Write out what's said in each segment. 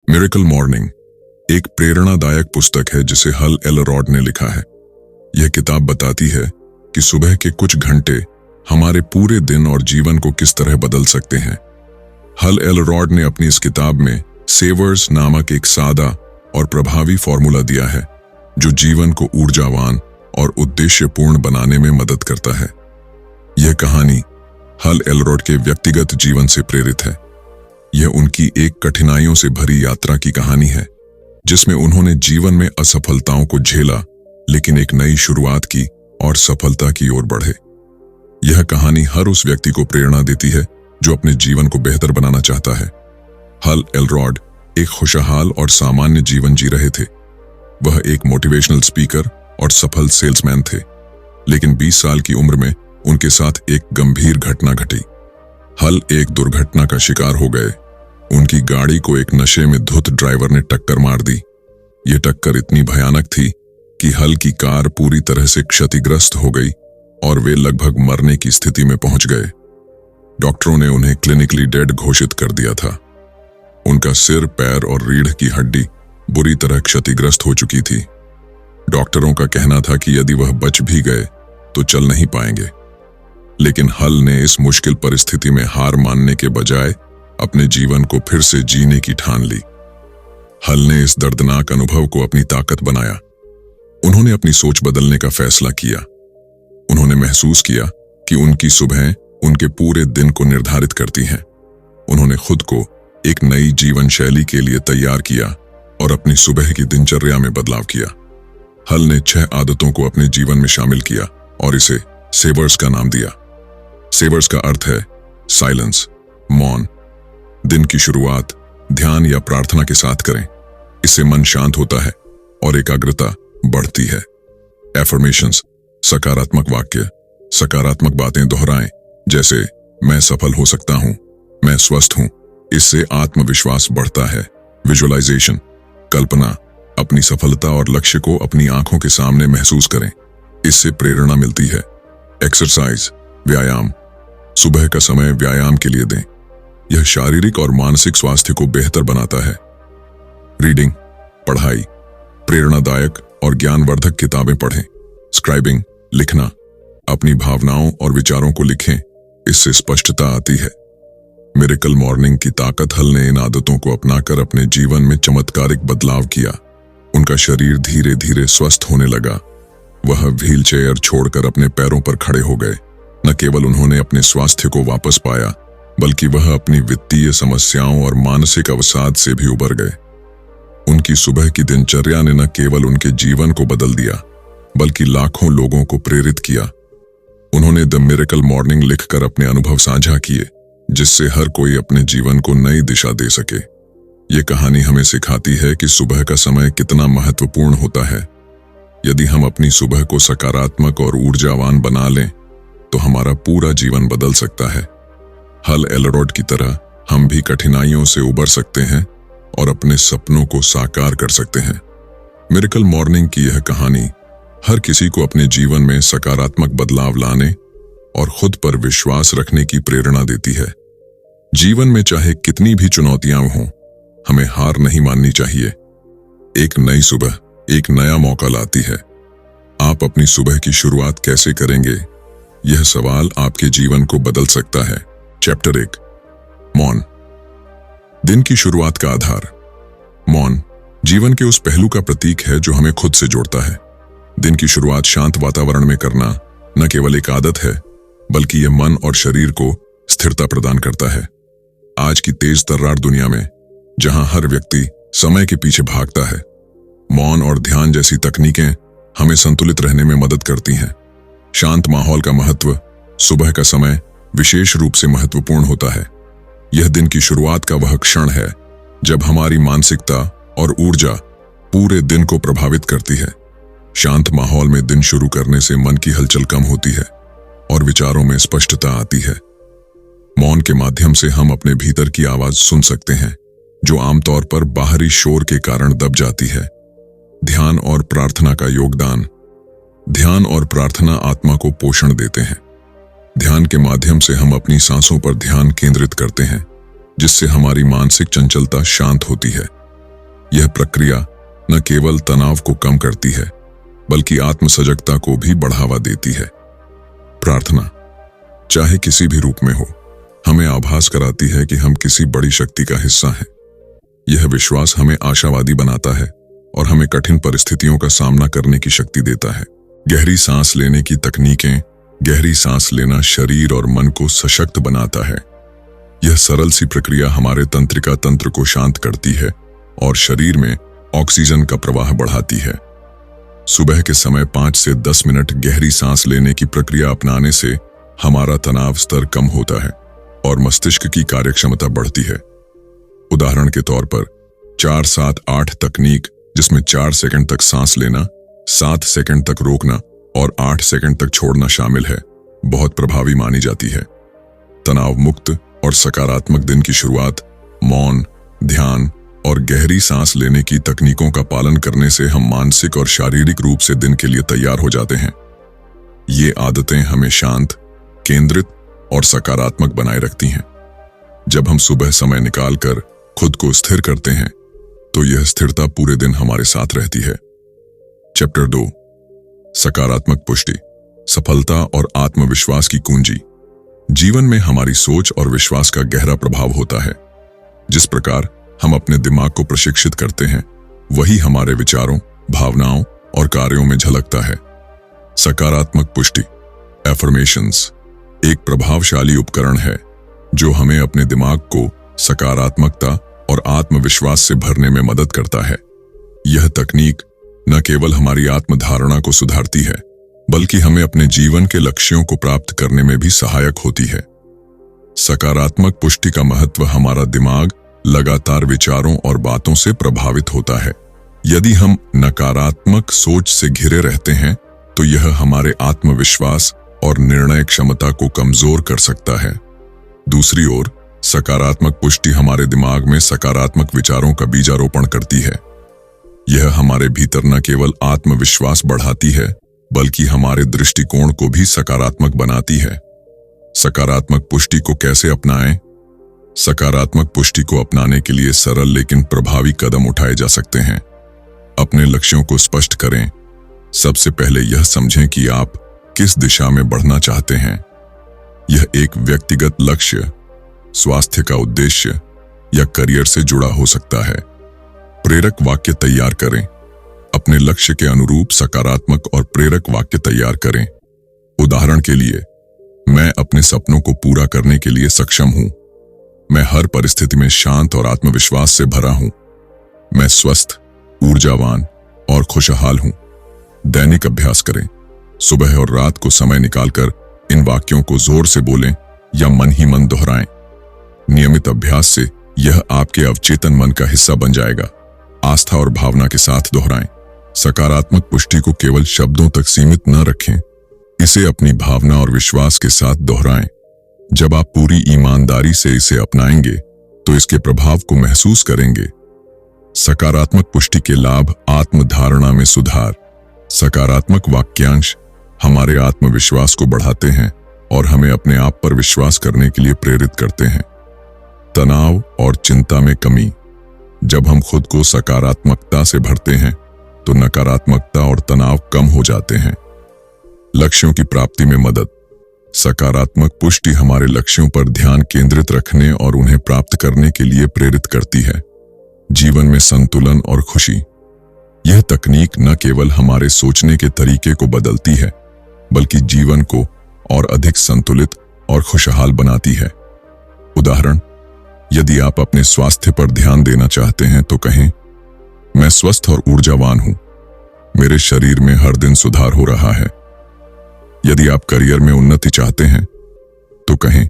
Miracle morning एक प्रेरणादायक पुस्तक है जिसे हल एलरॉड ने लिखा है। यह किताब बताती है कि सुबह के कुछ घंटे हमारे पूरे दिन और जीवन को किस तरह बदल सकते हैं। हल एलरॉड ने अपनी इस किताब में सेवर्स नामक एक सादा और प्रभावी फॉर्मूला दिया है जो जीवन को ऊर्जावान और उद्देश्यपूर्ण बनाने में मदद करता है। यह कहानी हल एलरॉड के व्यक्तिगत जीवन से प्रेरित है। यह उनकी एक कठिनाइयों से भरी यात्रा की कहानी है जिसमें उन्होंने जीवन में असफलताओं को झेला लेकिन एक नई शुरुआत की और सफलता की ओर बढ़े। यह कहानी हर उस व्यक्ति को प्रेरणा देती है जो अपने जीवन को बेहतर बनाना चाहता है। हल एलरॉड एक खुशहाल और सामान्य जीवन जी रहे थे। वह एक मोटिवेशनल स्पीकर और सफल सेल्समैन थे, लेकिन 20 साल की उम्र में उनके साथ एक गंभीर घटना घटी। हल एक दुर्घटना का शिकार हो गए। उनकी गाड़ी को एक नशे में धुत ड्राइवर ने टक्कर मार दी। यह टक्कर इतनी भयानक थी कि हल की कार पूरी तरह से क्षतिग्रस्त हो गई और वे लगभग मरने की स्थिति में पहुंच गए। डॉक्टरों ने उन्हें क्लिनिकली डेड घोषित कर दिया था। उनका सिर, पैर और रीढ़ की हड्डी बुरी तरह क्षतिग्रस्त हो चुकी थी। डॉक्टरों का कहना था कि यदि वह बच भी गए तो चल नहीं पाएंगे, लेकिन हल ने इस मुश्किल परिस्थिति में हार मानने के बजाय अपने जीवन को फिर से जीने की ठान ली। हल ने इस दर्दनाक अनुभव को अपनी ताकत बनाया। उन्होंने अपनी सोच बदलने का फैसला किया। उन्होंने महसूस किया कि उनकी सुबहें उनके पूरे दिन को निर्धारित करती हैं। उन्होंने खुद को एक नई जीवन शैली के लिए तैयार किया और अपनी सुबह की दिनचर्या में बदलाव किया। हल ने 6 आदतों को अपने जीवन में शामिल किया और इसे सेवर्स का नाम दिया। सेवर्स का अर्थ है साइलेंस, मौन। दिन की शुरुआत ध्यान या प्रार्थना के साथ करें। इससे मन शांत होता है और एकाग्रता बढ़ती है। एफर्मेशंस, सकारात्मक वाक्य, सकारात्मक बातें दोहराएं, जैसे मैं सफल हो सकता हूं, मैं स्वस्थ हूं। इससे आत्मविश्वास बढ़ता है। विजुअलाइजेशन, कल्पना, अपनी सफलता और लक्ष्य को अपनी आंखों के सामने महसूस करें। इससे प्रेरणा मिलती है। एक्सरसाइज, व्यायाम, सुबह का समय व्यायाम के लिए दें। यह शारीरिक और मानसिक स्वास्थ्य को बेहतर बनाता है। रीडिंग, पढ़ाई, प्रेरणादायक और ज्ञानवर्धक किताबें पढ़ें। स्क्राइबिंग, लिखना, अपनी भावनाओं और विचारों को लिखें। इससे स्पष्टता आती है। मिरेकल मॉर्निंग की ताकत हल ने इन आदतों को अपनाकर अपने जीवन में चमत्कारिक बदलाव किया। उनका शरीर धीरे धीरे स्वस्थ होने लगा। वह व्हीलचेयर छोड़कर अपने पैरों पर खड़े हो गए। न केवल उन्होंने अपने स्वास्थ्य को वापस पाया, बल्कि वह अपनी वित्तीय समस्याओं और मानसिक अवसाद से भी उबर गए। उनकी सुबह की दिनचर्या ने न केवल उनके जीवन को बदल दिया, बल्कि लाखों लोगों को प्रेरित किया। उन्होंने द मिरेकल मॉर्निंग लिखकर अपने अनुभव साझा किए, जिससे हर कोई अपने जीवन को नई दिशा दे सके। ये कहानी हमें सिखाती है कि सुबह का समय कितना महत्वपूर्ण होता है। यदि हम अपनी सुबह को सकारात्मक और ऊर्जावान बना लें तो हमारा पूरा जीवन बदल सकता है। हल एलरॉड की तरह हम भी कठिनाइयों से उबर सकते हैं और अपने सपनों को साकार कर सकते हैं। मिरेकल मॉर्निंग की यह कहानी हर किसी को अपने जीवन में सकारात्मक बदलाव लाने और खुद पर विश्वास रखने की प्रेरणा देती है। जीवन में चाहे कितनी भी चुनौतियां हों, हमें हार नहीं माननी चाहिए। एक नई सुबह एक नया मौका लाती है। आप अपनी सुबह की शुरुआत कैसे करेंगे? यह सवाल आपके जीवन को बदल सकता है। चैप्टर 1, मौन। दिन की शुरुआत का आधार। मौन जीवन के उस पहलू का प्रतीक है जो हमें खुद से जोड़ता है। दिन की शुरुआत शांत वातावरण में करना न केवल एक आदत है, बल्कि यह मन और शरीर को स्थिरता प्रदान करता है। आज की तेज तर्रार दुनिया में, जहां हर व्यक्ति समय के पीछे भागता है, मौन और ध्यान जैसी तकनीकें हमें संतुलित रहने में मदद करती हैं। शांत माहौल का महत्व सुबह का समय विशेष रूप से महत्वपूर्ण होता है। यह दिन की शुरुआत का वह क्षण है जब हमारी मानसिकता और ऊर्जा पूरे दिन को प्रभावित करती है। शांत माहौल में दिन शुरू करने से मन की हलचल कम होती है और विचारों में स्पष्टता आती है। मौन के माध्यम से हम अपने भीतर की आवाज सुन सकते हैं, जो आमतौर पर बाहरी शोर के कारण दब जाती है। ध्यान और प्रार्थना का योगदान। ध्यान और प्रार्थना आत्मा को पोषण देते हैं। ध्यान के माध्यम से हम अपनी सांसों पर ध्यान केंद्रित करते हैं, जिससे हमारी मानसिक चंचलता शांत होती है। यह प्रक्रिया न केवल तनाव को कम करती है बल्कि आत्मसजगता को भी बढ़ावा देती है। प्रार्थना, चाहे किसी भी रूप में हो, हमें आभास कराती है कि हम किसी बड़ी शक्ति का हिस्सा हैं। यह विश्वास हमें आशावादी बनाता है और हमें कठिन परिस्थितियों का सामना करने की शक्ति देता है। गहरी सांस लेने की तकनीकें। गहरी सांस लेना शरीर और मन को सशक्त बनाता है। यह सरल सी प्रक्रिया हमारे तंत्रिका तंत्र को शांत करती है और शरीर में ऑक्सीजन का प्रवाह बढ़ाती है। सुबह के समय 5 से 10 मिनट गहरी सांस लेने की प्रक्रिया अपनाने से हमारा तनाव स्तर कम होता है और मस्तिष्क की कार्यक्षमता बढ़ती है। उदाहरण के तौर पर 4-7-8 तकनीक, जिसमें 4 सेकंड तक सांस लेना, 7 सेकंड तक रोकना और 8 सेकंड तक छोड़ना शामिल है, बहुत प्रभावी मानी जाती है। तनाव मुक्त और सकारात्मक दिन की शुरुआत मौन, ध्यान और गहरी सांस लेने की तकनीकों का पालन करने से हम मानसिक और शारीरिक रूप से दिन के लिए तैयार हो जाते हैं। ये आदतें हमें शांत, केंद्रित और सकारात्मक बनाए रखती हैं। जब हम सुबह समय निकालकर खुद को स्थिर करते हैं तो यह स्थिरता पूरे दिन हमारे साथ रहती है। चैप्टर 2, सकारात्मक पुष्टि, सफलता और आत्मविश्वास की कुंजी। जीवन में हमारी सोच और विश्वास का गहरा प्रभाव होता है। जिस प्रकार हम अपने दिमाग को प्रशिक्षित करते हैं, वही हमारे विचारों, भावनाओं और कार्यों में झलकता है। सकारात्मक पुष्टि, एफर्मेशंस, एक प्रभावशाली उपकरण है जो हमें अपने दिमाग को सकारात्मकता और आत्मविश्वास से भरने में मदद करता है। यह तकनीक न केवल हमारी आत्मधारणा को सुधारती है बल्कि हमें अपने जीवन के लक्ष्यों को प्राप्त करने में भी सहायक होती है। सकारात्मक पुष्टि का महत्व, हमारा दिमाग लगातार विचारों और बातों से प्रभावित होता है। यदि हम नकारात्मक सोच से घिरे रहते हैं तो यह हमारे आत्मविश्वास और निर्णय क्षमता को कमजोर कर सकता है। दूसरी ओर, सकारात्मक पुष्टि हमारे दिमाग में सकारात्मक विचारों का बीजारोपण करती है। यह हमारे भीतर न केवल आत्मविश्वास बढ़ाती है बल्कि हमारे दृष्टिकोण को भी सकारात्मक बनाती है। सकारात्मक पुष्टि को कैसे अपनाएं? सकारात्मक पुष्टि को अपनाने के लिए सरल लेकिन प्रभावी कदम उठाए जा सकते हैं। अपने लक्ष्यों को स्पष्ट करें। सबसे पहले यह समझें कि आप किस दिशा में बढ़ना चाहते हैं। यह एक व्यक्तिगत लक्ष्य, स्वास्थ्य का उद्देश्य या करियर से जुड़ा हो सकता है। प्रेरक वाक्य तैयार करें। अपने लक्ष्य के अनुरूप सकारात्मक और प्रेरक वाक्य तैयार करें। उदाहरण के लिए, मैं अपने सपनों को पूरा करने के लिए सक्षम हूं। मैं हर परिस्थिति में शांत और आत्मविश्वास से भरा हूं। मैं स्वस्थ, ऊर्जावान और खुशहाल हूं। दैनिक अभ्यास करें। सुबह और रात को समय निकालकर इन वाक्यों को जोर से बोलें या मन ही मन दोहराएं। नियमित अभ्यास से यह आपके अवचेतन मन का हिस्सा बन जाएगा। आस्था और भावना के साथ दोहराएं। सकारात्मक पुष्टि को केवल शब्दों तक सीमित न रखें, इसे अपनी भावना और विश्वास के साथ दोहराएं। जब आप पूरी ईमानदारी से इसे अपनाएंगे तो इसके प्रभाव को महसूस करेंगे। सकारात्मक पुष्टि के लाभ, आत्मधारणा में सुधार। सकारात्मक वाक्यांश हमारे आत्मविश्वास को बढ़ाते हैं और हमें अपने आप पर विश्वास करने के लिए प्रेरित करते हैं। तनाव और चिंता में कमी। जब हम खुद को सकारात्मकता से भरते हैं तो नकारात्मकता और तनाव कम हो जाते हैं। लक्ष्यों की प्राप्ति में मदद। सकारात्मक पुष्टि हमारे लक्ष्यों पर ध्यान केंद्रित रखने और उन्हें प्राप्त करने के लिए प्रेरित करती है। जीवन में संतुलन और खुशी। यह तकनीक न केवल हमारे सोचने के तरीके को बदलती है बल्कि जीवन को और अधिक संतुलित और खुशहाल बनाती है। उदाहरण, यदि आप अपने स्वास्थ्य पर ध्यान देना चाहते हैं तो कहें, मैं स्वस्थ और ऊर्जावान हूं। मेरे शरीर में हर दिन सुधार हो रहा है। यदि आप करियर में उन्नति चाहते हैं तो कहें,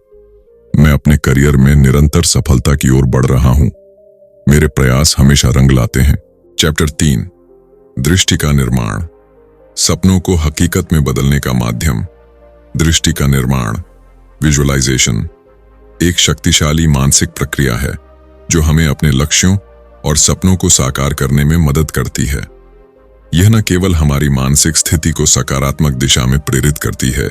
मैं अपने करियर में निरंतर सफलता की ओर बढ़ रहा हूं। मेरे प्रयास हमेशा रंग लाते हैं। चैप्टर 3, दृष्टि का निर्माण, सपनों को हकीकत में बदलने का माध्यम। दृष्टि का निर्माण, विजुअलाइजेशन, एक शक्तिशाली मानसिक प्रक्रिया है जो हमें अपने लक्ष्यों और सपनों को साकार करने में मदद करती है। यह न केवल हमारी मानसिक स्थिति को सकारात्मक दिशा में प्रेरित करती है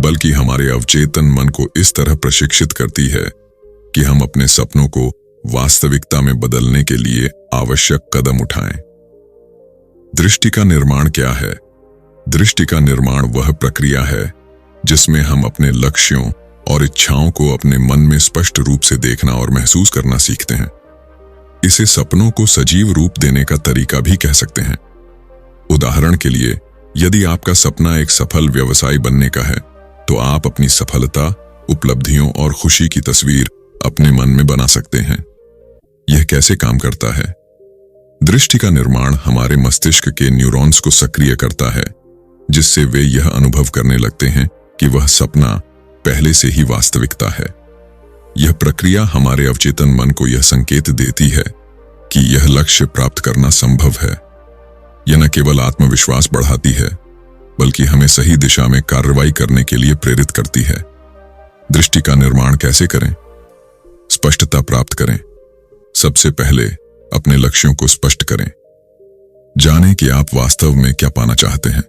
बल्कि हमारे अवचेतन मन को इस तरह प्रशिक्षित करती है कि हम अपने सपनों को वास्तविकता में बदलने के लिए आवश्यक कदम उठाएं। दृष्टि का निर्माण क्या है? दृष्टि का निर्माण वह प्रक्रिया है जिसमें हम अपने लक्ष्यों और इच्छाओं को अपने मन में स्पष्ट रूप से देखना और महसूस करना सीखते हैं। इसे सपनों को सजीव रूप देने का तरीका भी कह सकते हैं। उदाहरण के लिए, यदि आपका सपना एक सफल व्यवसायी बनने का है, तो आप अपनी सफलता, उपलब्धियों और खुशी की तस्वीर अपने मन में बना सकते हैं। यह कैसे काम करता है? दृष्टि का निर्माण हमारे मस्तिष्क के न्यूरॉन्स को सक्रिय करता है, जिससे वे यह अनुभव करने लगते हैं कि वह सपना पहले से ही वास्तविकता है। यह प्रक्रिया हमारे अवचेतन मन को यह संकेत देती है कि यह लक्ष्य प्राप्त करना संभव है। यह न केवल आत्मविश्वास बढ़ाती है, बल्कि हमें सही दिशा में कार्रवाई करने के लिए प्रेरित करती है। दृष्टि का निर्माण कैसे करें? स्पष्टता प्राप्त करें। सबसे पहले अपने लक्ष्यों को स्पष्ट करें। जानें कि आप वास्तव में क्या पाना चाहते हैं।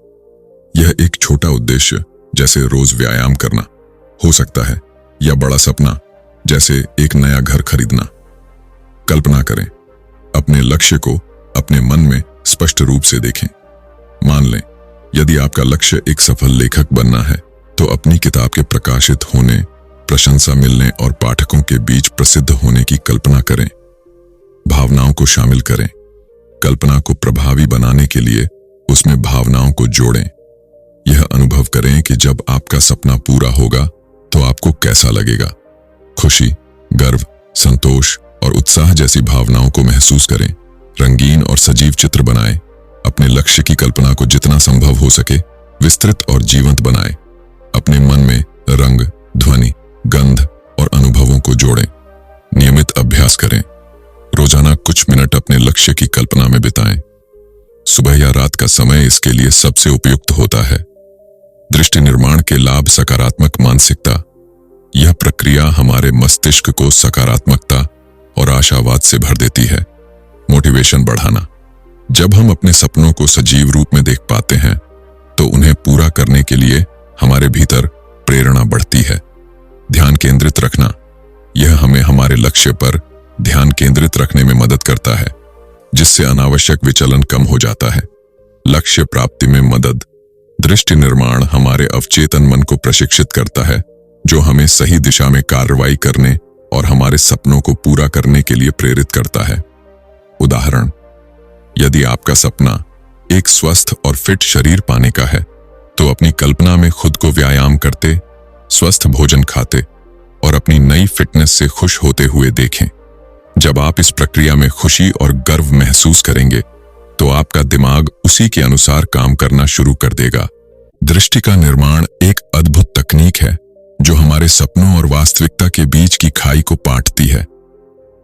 यह एक छोटा उद्देश्य जैसे रोज व्यायाम करना हो सकता है, या बड़ा सपना जैसे एक नया घर खरीदना। कल्पना करें, अपने लक्ष्य को अपने मन में स्पष्ट रूप से देखें। मान लें, यदि आपका लक्ष्य एक सफल लेखक बनना है, तो अपनी किताब के प्रकाशित होने, प्रशंसा मिलने और पाठकों के बीच प्रसिद्ध होने की कल्पना करें। भावनाओं को शामिल करें। कल्पना को प्रभावी बनाने के लिए उसमें भावनाओं को जोड़ें। यह अनुभव करें कि जब आपका सपना पूरा होगा तो आपको कैसा लगेगा। खुशी, गर्व, संतोष और उत्साह जैसी भावनाओं को महसूस करें। रंगीन और सजीव चित्र बनाएं। अपने लक्ष्य की कल्पना को जितना संभव हो सके विस्तृत और जीवंत बनाएं। अपने मन में रंग, ध्वनि, गंध और अनुभवों को जोड़ें। नियमित अभ्यास करें। रोजाना कुछ मिनट अपने लक्ष्य की कल्पना में बिताएं। सुबह या रात का समय इसके लिए सबसे उपयुक्त होता है। दृष्टि निर्माण के लाभ: सकारात्मक मानसिकता। यह प्रक्रिया हमारे मस्तिष्क को सकारात्मकता और आशावाद से भर देती है। मोटिवेशन बढ़ाना। जब हम अपने सपनों को सजीव रूप में देख पाते हैं, तो उन्हें पूरा करने के लिए हमारे भीतर प्रेरणा बढ़ती है। ध्यान केंद्रित रखना। यह हमें हमारे लक्ष्य पर ध्यान केंद्रित रखने में मदद करता है, जिससे अनावश्यक विचलन कम हो जाता है। लक्ष्य प्राप्ति में मदद। दृष्टि निर्माण हमारे अवचेतन मन को प्रशिक्षित करता है, जो हमें सही दिशा में कार्रवाई करने और हमारे सपनों को पूरा करने के लिए प्रेरित करता है। उदाहरण, यदि आपका सपना एक स्वस्थ और फिट शरीर पाने का है, तो अपनी कल्पना में खुद को व्यायाम करते, स्वस्थ भोजन खाते और अपनी नई फिटनेस से खुश होते हुए देखें। जब आप इस प्रक्रिया में खुशी और गर्व महसूस करेंगे, तो आपका दिमाग उसी के अनुसार काम करना शुरू कर देगा। दृष्टि का निर्माण एक अद्भुत तकनीक है जो हमारे सपनों और वास्तविकता के बीच की खाई को पाटती है।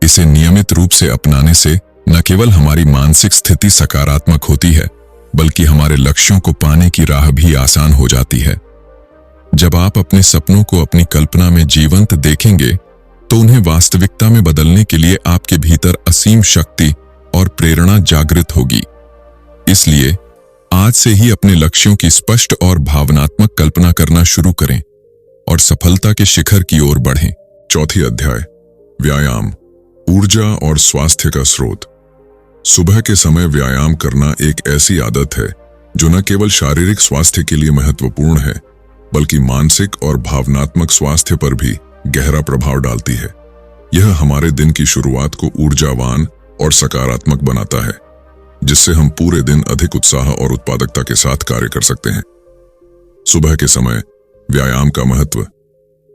इसे नियमित रूप से अपनाने से न केवल हमारी मानसिक स्थिति सकारात्मक होती है, बल्कि हमारे लक्ष्यों को पाने की राह भी आसान हो जाती है। जब आप अपने सपनों को अपनी कल्पना में जीवंत देखेंगे, तो उन्हें वास्तविकता में बदलने के लिए आपके भीतर असीम शक्ति और प्रेरणा जागृत होगी। इसलिए आज से ही अपने लक्ष्यों की स्पष्ट और भावनात्मक कल्पना करना शुरू करें और सफलता के शिखर की ओर बढ़ें। चौथी अध्याय, व्यायाम, ऊर्जा और स्वास्थ्य का स्रोत। सुबह के समय व्यायाम करना एक ऐसी आदत है जो न केवल शारीरिक स्वास्थ्य के लिए महत्वपूर्ण है, बल्कि मानसिक और भावनात्मक स्वास्थ्य पर भी गहरा प्रभाव डालती है। यह हमारे दिन की शुरुआत को ऊर्जावान और सकारात्मक बनाता है, जिससे हम पूरे दिन अधिक उत्साह और उत्पादकता के साथ कार्य कर सकते हैं। सुबह के समय व्यायाम का महत्व।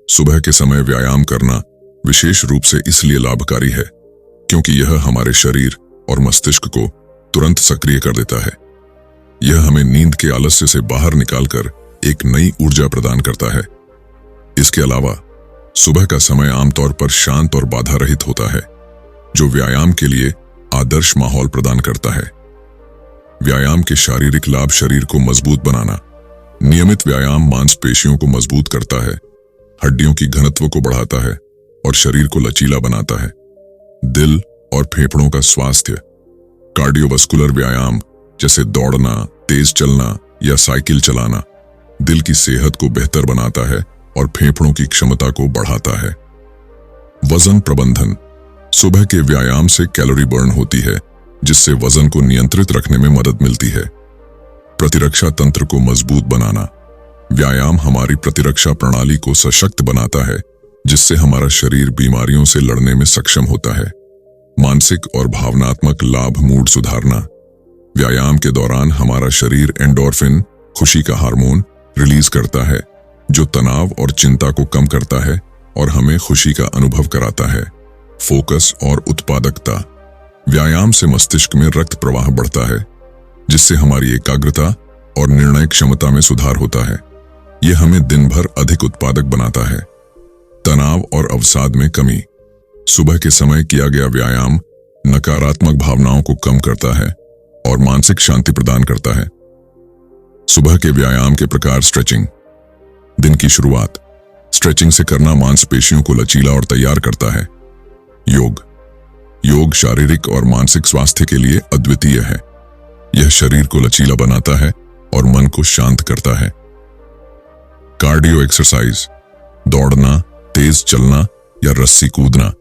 सुबह के समय व्यायाम करना विशेष रूप से इसलिए लाभकारी है क्योंकि यह हमारे शरीर और मस्तिष्क को तुरंत सक्रिय कर देता है। यह हमें नींद के आलस्य से बाहर निकालकर एक नई ऊर्जा प्रदान करता है। इसके अलावा सुबह का समय आमतौर पर शांत और बाधा रहित होता है, जो व्यायाम के लिए आदर्श माहौल प्रदान करता है। व्यायाम के शारीरिक लाभ: शरीर को मजबूत बनाना। नियमित व्यायाम मांसपेशियों को मजबूत करता है, हड्डियों की घनत्व को बढ़ाता है और शरीर को लचीला बनाता है। दिल और फेफड़ों का स्वास्थ्य। कार्डियोवास्कुलर व्यायाम जैसे दौड़ना, तेज चलना या साइकिल चलाना दिल की सेहत को बेहतर बनाता है और फेफड़ों की क्षमता को बढ़ाता है। वजन प्रबंधन। सुबह के व्यायाम से कैलोरी बर्न होती है, जिससे वजन को नियंत्रित रखने में मदद मिलती है। प्रतिरक्षा तंत्र को मजबूत बनाना। व्यायाम हमारी प्रतिरक्षा प्रणाली को सशक्त बनाता है, जिससे हमारा शरीर बीमारियों से लड़ने में सक्षम होता है। मानसिक और भावनात्मक लाभ। मूड सुधारना। व्यायाम के दौरान हमारा शरीर एंडोर्फिन, खुशी का हार्मोन, रिलीज करता है, जो तनाव और चिंता को कम करता है और हमें खुशी का अनुभव कराता है। फोकस और उत्पादकता। व्यायाम से मस्तिष्क में रक्त प्रवाह बढ़ता है, जिससे हमारी एकाग्रता और निर्णय क्षमता में सुधार होता है। यह हमें दिन भर अधिक उत्पादक बनाता है। तनाव और अवसाद में कमी। सुबह के समय किया गया व्यायाम नकारात्मक भावनाओं को कम करता है और मानसिक शांति प्रदान करता है। सुबह के व्यायाम के प्रकार। स्ट्रेचिंग। दिन की शुरुआत स्ट्रेचिंग से करना मांसपेशियों को लचीला और तैयार करता है। योग शारीरिक और मानसिक स्वास्थ्य के लिए अद्वितीय है। यह शरीर को लचीला बनाता है और मन को शांत करता है। Cardio exercise. दौड़ना, तेज चलना या रस्सी कूदना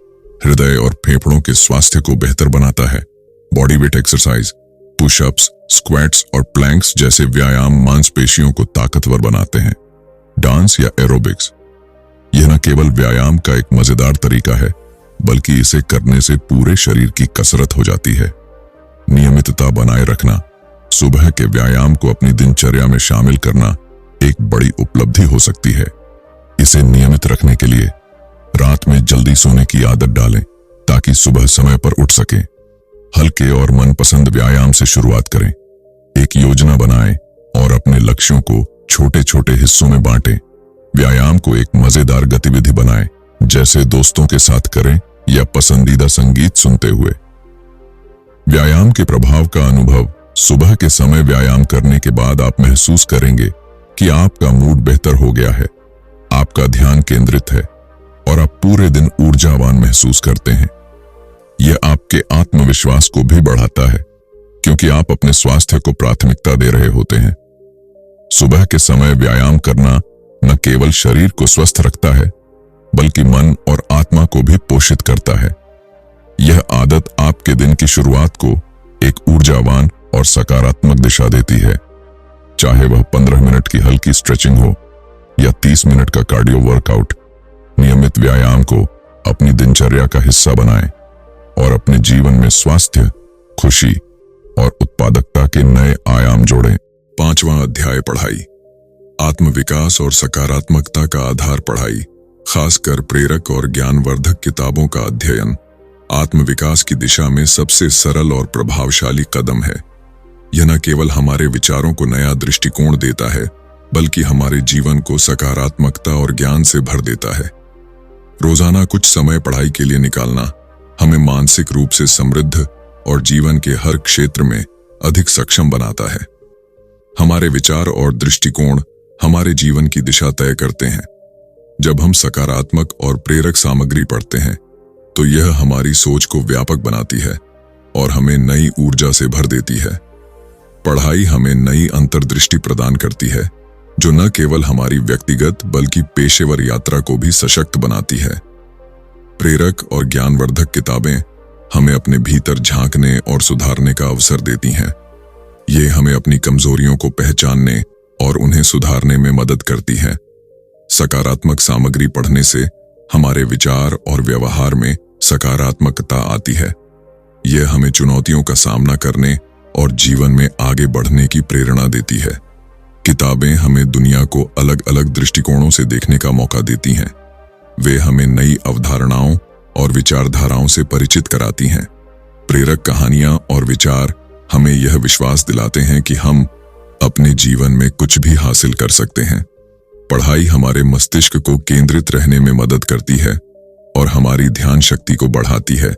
हृदय और फेफड़ों के स्वास्थ्य को बेहतर बनाता है। Body weight exercise. Pushups, squats और प्लैंक्स जैसे व्यायाम मांसपेशियों को ताकतवर बनाते हैं। डांस या एरोबिक्स। यह न केवल व्यायाम का एक मजेदार तरीका है, बल्कि इसे करने से पूरे शरीर की कसरत हो जाती है। नियमितता बनाए रखना। सुबह के व्यायाम को अपनी दिनचर्या में शामिल करना एक बड़ी उपलब्धि हो सकती है। इसे नियमित रखने के लिए रात में जल्दी सोने की आदत डालें, ताकि सुबह समय पर उठ सकें। हल्के और मनपसंद व्यायाम से शुरुआत करें। एक योजना बनाएं और अपने लक्ष्यों को छोटे छोटे हिस्सों में बांटें। व्यायाम को एक मजेदार गतिविधि बनाएं, जैसे दोस्तों के साथ करें या पसंदीदा संगीत सुनते हुए। व्यायाम के प्रभाव का अनुभव। सुबह के समय व्यायाम करने के बाद आप महसूस करेंगे कि आपका मूड बेहतर हो गया है, आपका ध्यान केंद्रित है और आप पूरे दिन ऊर्जावान महसूस करते हैं। यह आपके आत्मविश्वास को भी बढ़ाता है, क्योंकि आप अपने स्वास्थ्य को प्राथमिकता दे रहे होते हैं। सुबह के समय व्यायाम करना न केवल शरीर को स्वस्थ रखता है, बल्कि मन और आत्मा को भी पोषित करता है। यह आदत आपके दिन की शुरुआत को एक ऊर्जावान और सकारात्मक दिशा देती है। चाहे वह 15 मिनट की हल्की स्ट्रेचिंग हो या 30 मिनट का कार्डियो वर्कआउट, नियमित व्यायाम को अपनी दिनचर्या का हिस्सा बनाएं और अपने जीवन में स्वास्थ्य, खुशी और उत्पादकता के नए आयाम जोड़ें। 5वां अध्याय। पढ़ाई। आत्मविकास और सकारात्मकता का आधार। पढ़ाई, खासकर प्रेरक और ज्ञानवर्धक किताबों का अध्ययन, आत्मविकास की दिशा में सबसे सरल और प्रभावशाली कदम है। यह न केवल हमारे विचारों को नया दृष्टिकोण देता है, बल्कि हमारे जीवन को सकारात्मकता और ज्ञान से भर देता है। रोजाना कुछ समय पढ़ाई के लिए निकालना हमें मानसिक रूप से समृद्ध और जीवन के हर क्षेत्र में अधिक सक्षम बनाता है। हमारे विचार और दृष्टिकोण हमारे जीवन की दिशा तय करते हैं। जब हम सकारात्मक और प्रेरक सामग्री पढ़ते हैं, तो यह हमारी सोच को व्यापक बनाती है और हमें नई ऊर्जा से भर देती है। पढ़ाई हमें नई अंतर्दृष्टि प्रदान करती है, जो न केवल हमारी व्यक्तिगत बल्कि पेशेवर यात्रा को भी सशक्त बनाती है। प्रेरक और ज्ञानवर्धक किताबें हमें अपने भीतर झांकने और सुधारने का अवसर देती हैं। ये हमें अपनी कमजोरियों को पहचानने और उन्हें सुधारने में मदद करती हैं। सकारात्मक सामग्री पढ़ने से हमारे विचार और व्यवहार में सकारात्मकता आती है। यह हमें चुनौतियों का सामना करने और जीवन में आगे बढ़ने की प्रेरणा देती है। किताबें हमें दुनिया को अलग अलग दृष्टिकोणों से देखने का मौका देती हैं। वे हमें नई अवधारणाओं और विचारधाराओं से परिचित कराती हैं। प्रेरक कहानियां और विचार हमें यह विश्वास दिलाते हैं कि हम अपने जीवन में कुछ भी हासिल कर सकते हैं। पढ़ाई हमारे मस्तिष्क को केंद्रित रहने में मदद करती है और हमारी ध्यान शक्ति को बढ़ाती है।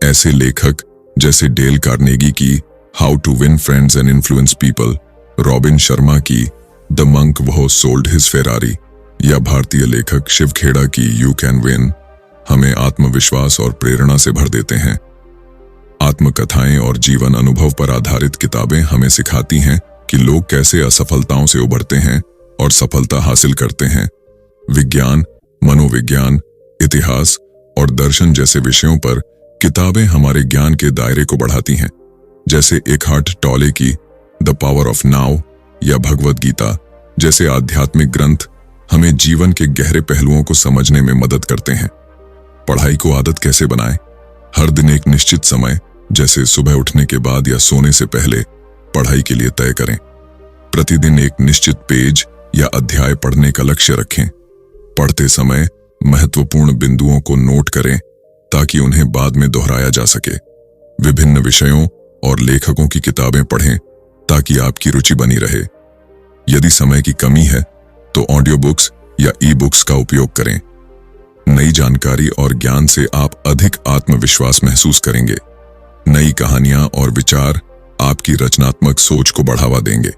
ऐसे लेखक जैसे डेल कार्नेगी की how to win friends and influence people, Robin Sharma की the monk who sold his Ferrari या भारतीय लेखक शिव खेड़ा की यू कैन विन हमें आत्मविश्वास और प्रेरणा से भर देते हैं। आत्मकथाएं और जीवन अनुभव पर आधारित किताबें हमें सिखाती हैं कि लोग कैसे असफलताओं से उभरते हैं और सफलता हासिल करते हैं। विज्ञान, मनोविज्ञान, इतिहास और दर्शन जैसे विषयों पर किताबें हमारे ज्ञान के दायरे को बढ़ाती हैं, जैसे एकहार्ट टॉले की द पावर ऑफ नाउ या भगवद गीता जैसे आध्यात्मिक ग्रंथ हमें जीवन के गहरे पहलुओं को समझने में मदद करते हैं। पढ़ाई को आदत कैसे बनाएं? हर दिन एक निश्चित समय, जैसे सुबह उठने के बाद या सोने से पहले, पढ़ाई के लिए तय करें। प्रतिदिन एक निश्चित पेज या अध्याय पढ़ने का लक्ष्य रखें। पढ़ते समय महत्वपूर्ण बिंदुओं को नोट करें ताकि उन्हें बाद में दोहराया जा सके। विभिन्न विषयों और लेखकों की किताबें पढ़ें ताकि आपकी रुचि बनी रहे। यदि समय की कमी है तो ऑडियो बुक्स या ई बुक्स का उपयोग करें। नई जानकारी और ज्ञान से आप अधिक आत्मविश्वास महसूस करेंगे। नई कहानियां और विचार आपकी रचनात्मक सोच को बढ़ावा देंगे।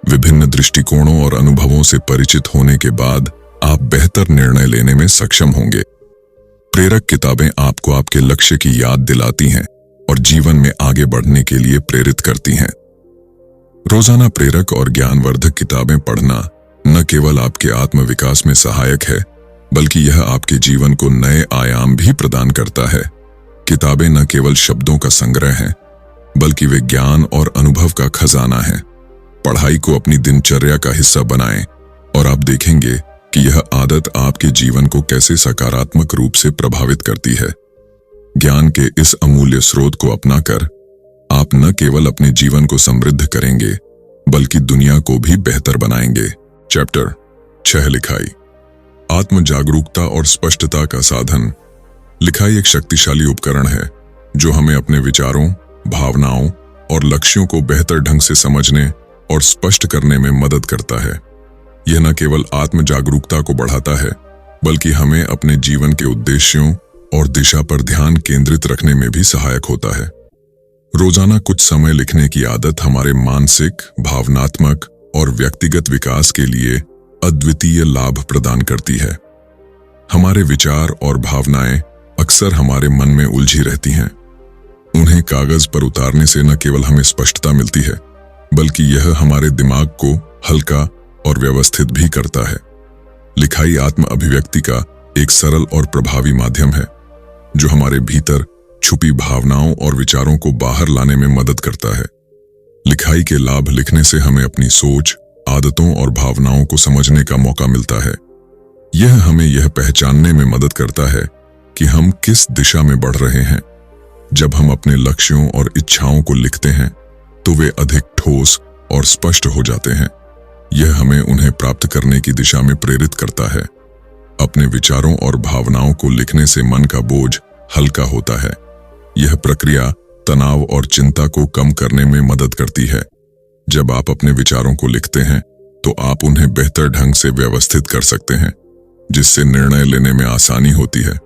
विभिन्न दृष्टिकोणों और अनुभवों से परिचित होने के बाद आप बेहतर निर्णय लेने में सक्षम होंगे। प्रेरक किताबें आपको आपके लक्ष्य की याद दिलाती हैं और जीवन में आगे बढ़ने के लिए प्रेरित करती हैं। रोजाना प्रेरक और ज्ञानवर्धक किताबें पढ़ना न केवल आपके आत्मविकास में सहायक है, बल्कि यह आपके जीवन को नए आयाम भी प्रदान करता है। किताबें न केवल शब्दों का संग्रह हैं, बल्कि वे ज्ञान और अनुभव का खजाना है। पढ़ाई को अपनी दिनचर्या का हिस्सा बनाएं और आप देखेंगे कि यह आदत आपके जीवन को कैसे सकारात्मक रूप से प्रभावित करती है। ज्ञान के इस अमूल्य स्रोत को अपनाकर आप न केवल अपने जीवन को समृद्ध करेंगे, बल्कि दुनिया को भी बेहतर बनाएंगे। चैप्टर 6 लिखाई, आत्म जागरूकता और स्पष्टता का साधन। लिखाई एक शक्तिशाली उपकरण है जो हमें अपने विचारों, भावनाओं और लक्ष्यों को बेहतर ढंग से समझने और स्पष्ट करने में मदद करता है। यह न केवल आत्म जागरूकता को बढ़ाता है, बल्कि हमें अपने जीवन के उद्देश्यों और दिशा पर ध्यान केंद्रित रखने में भी सहायक होता है। रोजाना कुछ समय लिखने की आदत हमारे मानसिक, भावनात्मक और व्यक्तिगत विकास के लिए अद्वितीय लाभ प्रदान करती है। हमारे विचार और भावनाएं अक्सर हमारे मन में उलझी रहती हैं। उन्हें कागज पर उतारने से न केवल हमें स्पष्टता मिलती है, बल्कि यह हमारे दिमाग को हल्का और व्यवस्थित भी करता है। लिखाई आत्म अभिव्यक्ति का एक सरल और प्रभावी माध्यम है जो हमारे भीतर छुपी भावनाओं और विचारों को बाहर लाने में मदद करता है। लिखाई के लाभ लिखने से हमें अपनी सोच, आदतों और भावनाओं को समझने का मौका मिलता है। यह हमें यह पहचानने में मदद करता है कि हम किस दिशा में बढ़ रहे हैं। जब हम अपने लक्ष्यों और इच्छाओं को लिखते हैं तो वे अधिक ठोस और स्पष्ट हो जाते हैं। यह हमें उन्हें प्राप्त करने की दिशा में प्रेरित करता है। अपने विचारों और भावनाओं को लिखने से मन का बोझ हल्का होता है। यह प्रक्रिया तनाव और चिंता को कम करने में मदद करती है। जब आप अपने विचारों को लिखते हैं तो आप उन्हें बेहतर ढंग से व्यवस्थित कर सकते हैं, जिससे निर्णय लेने में आसानी होती है।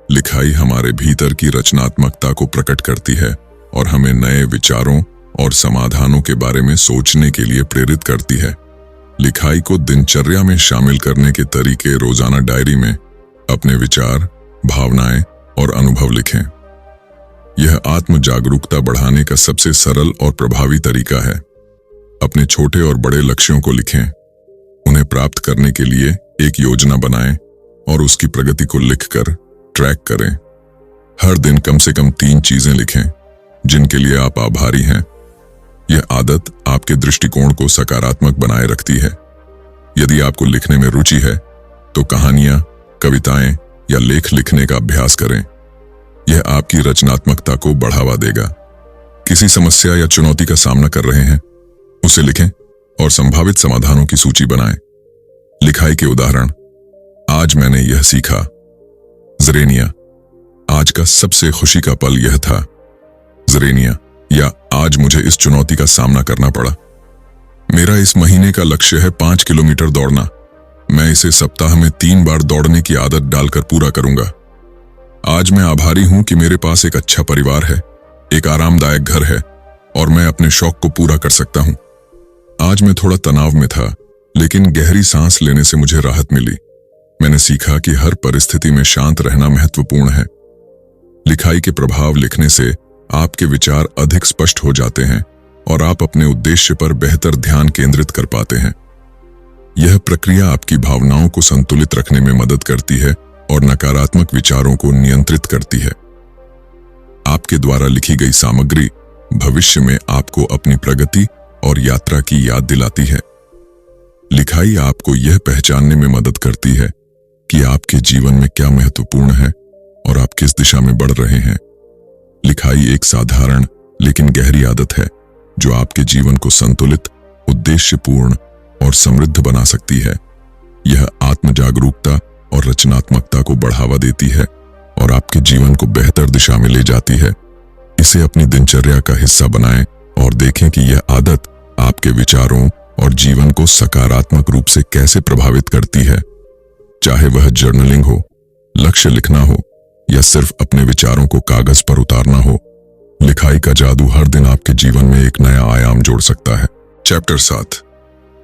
लिखाई हमारे भीतर की रचनात्मकता को प्रकट करती है और हमें नए विचारों और समाधानों के बारे में सोचने के लिए प्रेरित करती है। लिखाई को दिनचर्या में शामिल करने के तरीके। रोजाना डायरी में अपने विचार, भावनाएं और अनुभव लिखें। यह आत्म जागरूकता बढ़ाने का सबसे सरल और प्रभावी तरीका है। अपने छोटे और बड़े लक्ष्यों को लिखें। उन्हें प्राप्त करने के लिए एक योजना बनाएं और उसकी प्रगति को लिखकर ट्रैक करें। हर दिन कम से कम 3 चीजें लिखें जिनके लिए आप आभारी हैं। यह आदत आपके दृष्टिकोण को सकारात्मक बनाए रखती है। यदि आपको लिखने में रुचि है तो कहानियां, कविताएं या लेख लिखने का अभ्यास करें। यह आपकी रचनात्मकता को बढ़ावा देगा। किसी समस्या या चुनौती का सामना कर रहे हैं, उसे लिखें और संभावित समाधानों की सूची बनाएं। लिखाई के उदाहरण। आज मैंने यह सीखा। ज़रेनिया, आज का सबसे खुशी का पल यह था। ज़रेनिया, या आज मुझे इस चुनौती का सामना करना पड़ा। मेरा इस महीने का लक्ष्य है 5 किलोमीटर दौड़ना। मैं इसे सप्ताह में 3 बार दौड़ने की आदत डालकर पूरा करूंगा। आज मैं आभारी हूं कि मेरे पास एक अच्छा परिवार है, एक आरामदायक घर है और मैं अपने शौक को पूरा कर सकता हूं। आज मैं थोड़ा तनाव में था, लेकिन गहरी सांस लेने से मुझे राहत मिली। मैंने सीखा कि हर परिस्थिति में शांत रहना महत्वपूर्ण है। लिखाई के प्रभाव लिखने से आपके विचार अधिक स्पष्ट हो जाते हैं और आप अपने उद्देश्य पर बेहतर ध्यान केंद्रित कर पाते हैं। यह प्रक्रिया आपकी भावनाओं को संतुलित रखने में मदद करती है और नकारात्मक विचारों को नियंत्रित करती है। आपके द्वारा लिखी गई सामग्री भविष्य में आपको अपनी प्रगति और यात्रा की याद दिलाती है। लिखाई आपको यह पहचानने में मदद करती है कि आपके जीवन में क्या महत्वपूर्ण है और आप किस दिशा में बढ़ रहे हैं। लिखाई एक साधारण लेकिन गहरी आदत है जो आपके जीवन को संतुलित, उद्देश्यपूर्ण और समृद्ध बना सकती है। यह आत्म जागरूकता और रचनात्मकता को बढ़ावा देती है और आपके जीवन को बेहतर दिशा में ले जाती है। इसे अपनी दिनचर्या का हिस्सा बनाएं और देखें कि यह आदत आपके विचारों और जीवन को सकारात्मक रूप से कैसे प्रभावित करती है। चाहे वह जर्नलिंग हो, लक्ष्य लिखना हो या सिर्फ अपने विचारों को कागज पर उतारना हो, लिखाई का जादू हर दिन आपके जीवन में एक नया आयाम जोड़ सकता है। चैप्टर 7,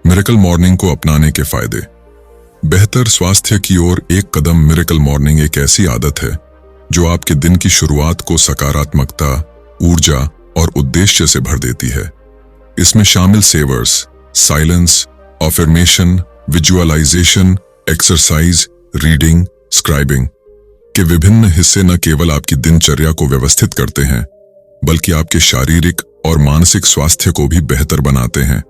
मिरेकल मॉर्निंग को अपनाने के फायदे। बेहतर स्वास्थ्य की ओर एक कदम। मिरेकल मॉर्निंग एक ऐसी आदत है जो आपके दिन की शुरुआत को सकारात्मकता, ऊर्जा और उद्देश्य से भर देती है। इसमें शामिल savers, silence, affirmation, visualisation, exercise, reading, scribing के विभिन्न हिस्से न केवल आपकी दिनचर्या को व्यवस्थित करते हैं बल्कि आपके शारीरिक और मानसिक स्वास्थ्य को भी बेहतर बनाते हैं।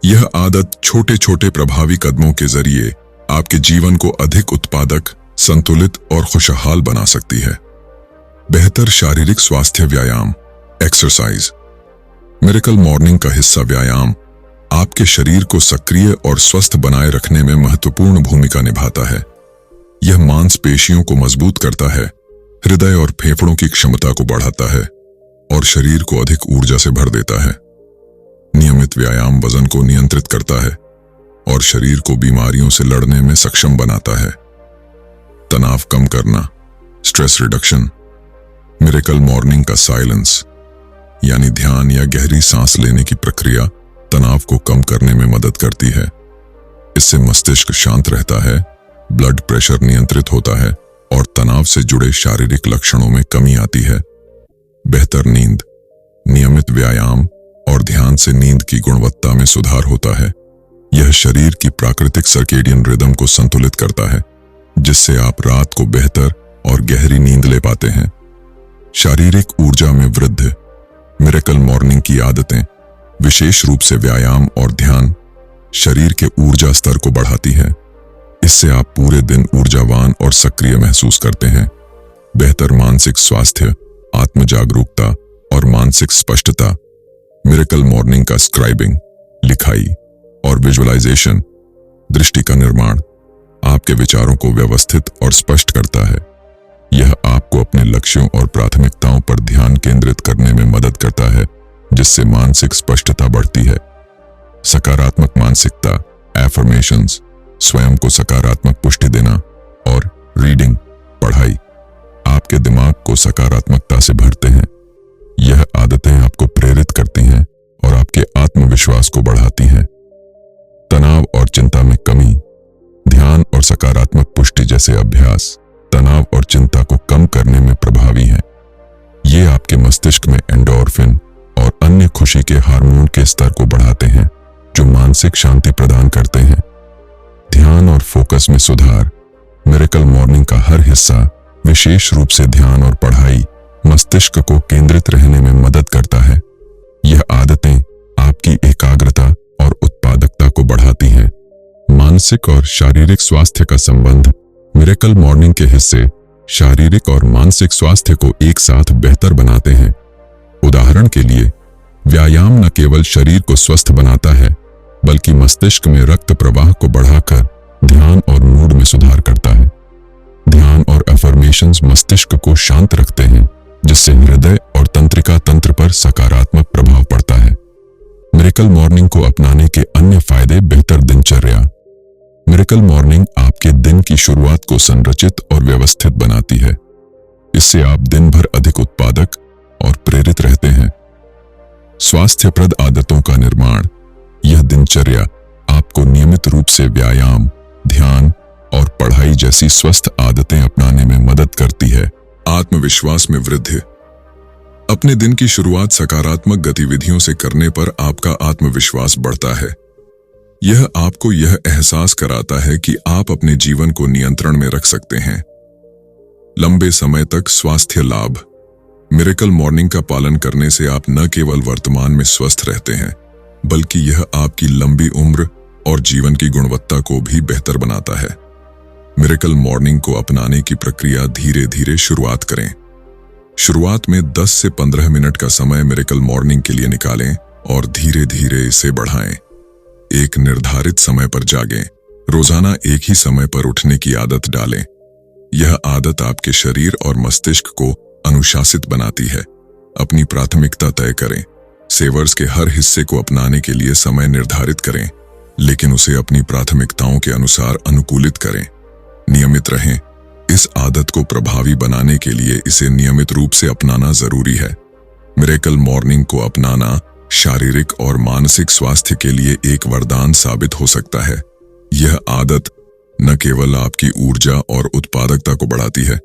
यह आदत छोटे छोटे प्रभावी कदमों के जरिए आपके जीवन को अधिक उत्पादक, संतुलित और खुशहाल बना सकती है। बेहतर शारीरिक स्वास्थ्य व्यायाम, एक्सरसाइज। मिरेकल मॉर्निंग का हिस्सा व्यायाम आपके शरीर को सक्रिय और स्वस्थ बनाए रखने में महत्वपूर्ण भूमिका निभाता है। यह मांसपेशियों को मजबूत करता है, हृदय और फेफड़ों की क्षमता को बढ़ाता है और शरीर को अधिक ऊर्जा से भर देता है। नियमित व्यायाम वजन को नियंत्रित करता है और शरीर को बीमारियों से लड़ने में सक्षम बनाता है। तनाव कम करना, स्ट्रेस रिडक्शन। मिरेकल मॉर्निंग का साइलेंस यानी ध्यान या गहरी सांस लेने की प्रक्रिया तनाव को कम करने में मदद करती है। इससे मस्तिष्क शांत रहता है, ब्लड प्रेशर नियंत्रित होता है और तनाव से जुड़े शारीरिक लक्षणों में कमी आती है। बेहतर नींद। नियमित व्यायाम और ध्यान से नींद की गुणवत्ता में सुधार होता है। यह शरीर की प्राकृतिक सर्केडियन रिदम को संतुलित करता है, जिससे आप रात को बेहतर और गहरी नींद ले पाते हैं। शारीरिक ऊर्जा में वृद्धि। मिरेकल मॉर्निंग की आदतें, विशेष रूप से व्यायाम और ध्यान, शरीर के ऊर्जा स्तर को बढ़ाती है। इससे आप पूरे दिन ऊर्जावान और सक्रिय महसूस करते हैं। बेहतर मानसिक स्वास्थ्य, आत्म जागरूकता और मानसिक स्पष्टता। मिरेकल मॉर्निंग का स्क्राइबिंग, लिखाई और विजुअलाइजेशन, दृष्टि का निर्माण आपके विचारों को व्यवस्थित और स्पष्ट करता है। यह आपको अपने लक्ष्यों और प्राथमिकताओं पर ध्यान केंद्रित करने में मदद करता है, जिससे मानसिक स्पष्टता बढ़ती है। सकारात्मक मानसिकता, एफर्मेशंस, स्वयं को सकारात्मक पुष्टि देना और रीडिंग, पढ़ाई आपके दिमाग को सकारात्मकता से भरते हैं। यह आदतें आपको प्रेरित करती हैं और आपके आत्मविश्वास को बढ़ाती हैं। तनाव और चिंता में कमी। ध्यान और सकारात्मक पुष्टि जैसे अभ्यास तनाव और चिंता को कम करने में प्रभावी हैं। ये आपके मस्तिष्क में एंडोर्फिन और अन्य खुशी के हार्मोन के स्तर को बढ़ाते हैं, जो मानसिक शांति प्रदान करते हैं। ध्यान और फोकस में सुधार। मिरेकल मॉर्निंग का हर हिस्सा, विशेष रूप से ध्यान और पढ़ाई, मस्तिष्क को केंद्रित रहने में मदद करता है। यह आदतें आपकी एकाग्रता और उत्पादकता को बढ़ाती हैं। मानसिक और शारीरिक स्वास्थ्य का संबंध। मिरेकल मॉर्निंग के हिस्से शारीरिक और मानसिक स्वास्थ्य को एक साथ बेहतर बनाते हैं। उदाहरण के लिए, व्यायाम न केवल शरीर को स्वस्थ बनाता है बल्कि मस्तिष्क में रक्त प्रवाह को बढ़ाकर ध्यान और मूड में सुधार करता है। ध्यान और अफर्मेशंस मस्तिष्क को शांत रखते हैं, जिससे हृदय और तंत्रिका तंत्र पर सकारात्मक प्रभाव पड़ता है। मिरेकल मॉर्निंग को अपनाने के अन्य फायदे। बेहतर दिनचर्या। मिरेकल मॉर्निंग आपके दिन की शुरुआत को संरचित और व्यवस्थित बनाती है। इससे आप दिन भर अधिक उत्पादक और प्रेरित रहते हैं। स्वास्थ्यप्रद आदतों का निर्माण। यह दिनचर्या आपको नियमित रूप से व्यायाम, ध्यान और पढ़ाई जैसी स्वस्थ आदतें अपनाने में मदद करती है। आत्मविश्वास में वृद्धि। अपने दिन की शुरुआत सकारात्मक गतिविधियों से करने पर आपका आत्मविश्वास बढ़ता है। यह आपको यह एहसास कराता है कि आप अपने जीवन को नियंत्रण में रख सकते हैं। लंबे समय तक स्वास्थ्य लाभ। मिरेकल मॉर्निंग का पालन करने से आप न केवल वर्तमान में स्वस्थ रहते हैं, बल्कि यह आपकी लंबी उम्र और जीवन की गुणवत्ता को भी बेहतर बनाता है। मिरेकल मॉर्निंग को अपनाने की प्रक्रिया धीरे धीरे शुरुआत करें। शुरुआत में 10 से 15 मिनट का समय मिरेकल मॉर्निंग के लिए निकालें और धीरे धीरे इसे बढ़ाएं। एक निर्धारित समय पर जागें। रोजाना एक ही समय पर उठने की आदत डालें। यह आदत आपके शरीर और मस्तिष्क को अनुशासित बनाती है। अपनी प्राथमिकता तय करें। सेवर्स के हर हिस्से को अपनाने के लिए समय निर्धारित करें, लेकिन उसे अपनी प्राथमिकताओं के अनुसार अनुकूलित करें। नियमित रहें। इस आदत को प्रभावी बनाने के लिए इसे नियमित रूप से अपनाना जरूरी है। मिरेकल मॉर्निंग को अपनाना शारीरिक और मानसिक स्वास्थ्य के लिए एक वरदान साबित हो सकता है। यह आदत न केवल आपकी ऊर्जा और उत्पादकता को बढ़ाती है,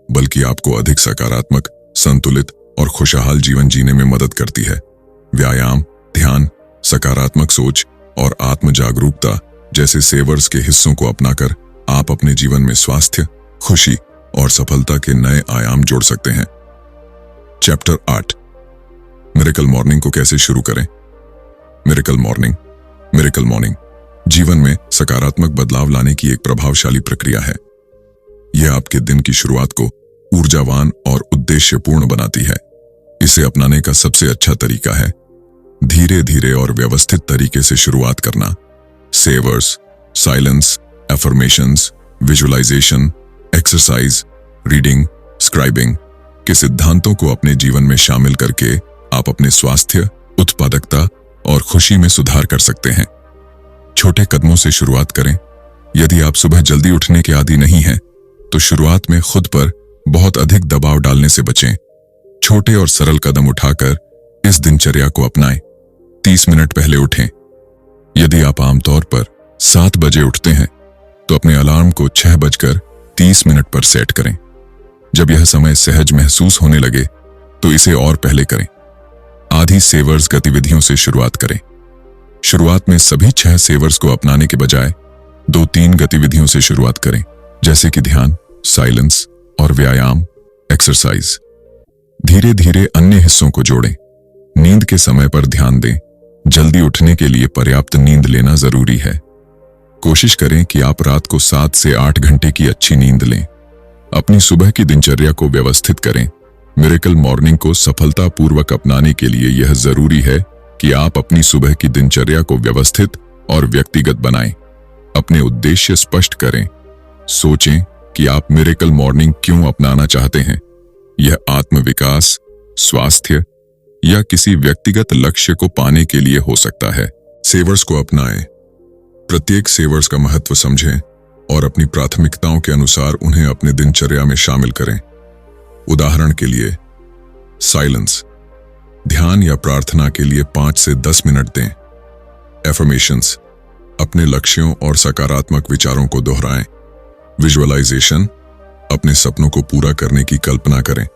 बल्कि आपको अधिक सकारात्मक, संतुलित और खुशहाल जीवन जीने में मदद करती है। व्यायाम, ध्यान, सकारात्मक सोच और आत्म जागरूकता जैसे सेवर्स के हिस्सों को अपनाकर आप अपने जीवन में स्वास्थ्य, खुशी और सफलता के नए आयाम जोड़ सकते हैं। चैप्टर 8, मिरेकल मॉर्निंग को कैसे शुरू करें। मिरेकल मॉर्निंग जीवन में सकारात्मक बदलाव लाने की एक प्रभावशाली प्रक्रिया है। यह आपके दिन की शुरुआत को ऊर्जावान और उद्देश्यपूर्ण बनाती है। इसे अपनाने का सबसे अच्छा तरीका है धीरे धीरे और व्यवस्थित तरीके से शुरुआत करना। Savers, silence, affirmations, visualisation, exercise, reading, scribing के सिद्धांतों को अपने जीवन में शामिल करके आप अपने स्वास्थ्य, उत्पादकता और खुशी में सुधार कर सकते हैं। छोटे कदमों से शुरुआत करें। यदि आप सुबह जल्दी उठने के आदी नहीं हैं, तो शुरुआत में खुद पर बहुत अधिक दबाव डालने से बचें। छोटे और सरल कदम उठाकर इस दिनचर्या को अपनाएं। 30 मिनट पहले उठें। यदि आप आमतौर पर 7 बजे उठते हैं, तो अपने अलार्म को 6:30 पर सेट करें। जब यह समय सहज महसूस होने लगे, तो इसे और पहले करें। आधी सेवर्स गतिविधियों से शुरुआत करें। शुरुआत में सभी 6 सेवर्स को अपनाने के बजाय 2-3 गतिविधियों से शुरुआत करें, जैसे कि ध्यान, साइलेंस और व्यायाम, एक्सरसाइज। धीरे धीरे अन्य हिस्सों को जोड़ें। नींद के समय पर ध्यान दें। जल्दी उठने के लिए पर्याप्त नींद लेना जरूरी है। कोशिश करें कि आप रात को 7 से 8 घंटे की अच्छी नींद लें। अपनी सुबह की दिनचर्या को व्यवस्थित करें। मिरेकल मॉर्निंग को सफलतापूर्वक अपनाने के लिए यह जरूरी है कि आप अपनी सुबह की दिनचर्या को व्यवस्थित और व्यक्तिगत बनाएं। अपने उद्देश्य स्पष्ट करें। सोचें कि आप मिरेकल मॉर्निंग क्यों अपनाना चाहते हैं। यह आत्मविकास, स्वास्थ्य या किसी व्यक्तिगत लक्ष्य को पाने के लिए हो सकता है। सेवर्स को अपनाएं। प्रत्येक सेवर्स का महत्व समझें और अपनी प्राथमिकताओं के अनुसार उन्हें अपने दिनचर्या में शामिल करें। उदाहरण के लिए, साइलेंस, ध्यान या प्रार्थना के लिए 5 से 10 मिनट दें। एफर्मेशंस, अपने लक्ष्यों और सकारात्मक विचारों को दोहराएं। विजुअलाइजेशन, अपने सपनों को पूरा करने की कल्पना करें।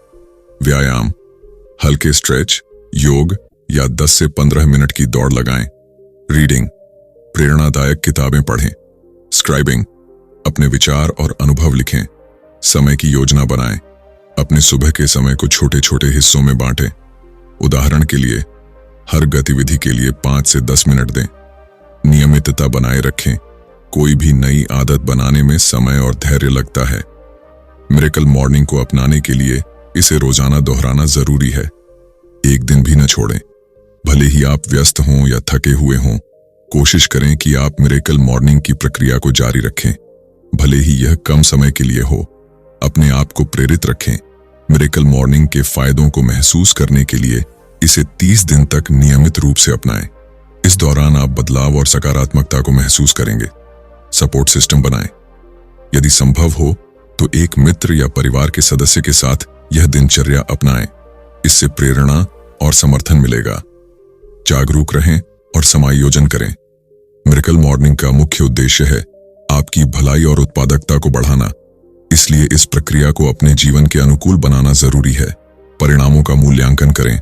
व्यायाम, हल्के स्ट्रेच, योग या 10 से 15 मिनट की दौड़ लगाएं। रीडिंग, प्रेरणादायक किताबें पढ़ें। स्क्राइबिंग, अपने विचार और अनुभव लिखें। समय की योजना बनाएं। अपने सुबह के समय को छोटे छोटे हिस्सों में बांटें। उदाहरण के लिए, हर गतिविधि के लिए 5 से 10 मिनट दें। नियमितता बनाए रखें। कोई भी नई आदत बनाने में समय और धैर्य लगता है। मिरेकल मॉर्निंग को अपनाने के लिए इसे रोजाना दोहराना जरूरी है। एक दिन भी न छोड़ें। भले ही आप व्यस्त हों या थके हुए हों, कोशिश करें कि आप मिरेकल मॉर्निंग की प्रक्रिया को जारी रखें, भले ही यह कम समय के लिए हो। अपने आप को प्रेरित रखें। मिरेकल मॉर्निंग के फायदों को महसूस करने के लिए इसे 30 दिन तक नियमित रूप से अपनाएं। इस दौरान आप बदलाव और सकारात्मकता को महसूस करेंगे। सपोर्ट सिस्टम बनाएं। यदि संभव हो तो एक मित्र या परिवार के सदस्य के साथ यह दिनचर्या अपनाएं। इससे प्रेरणा और समर्थन मिलेगा। जागरूक रहें और समायोजन करें। मिरेकल मॉर्निंग का मुख्य उद्देश्य है आपकी भलाई और उत्पादकता को बढ़ाना। इसलिए इस प्रक्रिया को अपने जीवन के अनुकूल बनाना जरूरी है। परिणामों का मूल्यांकन करें।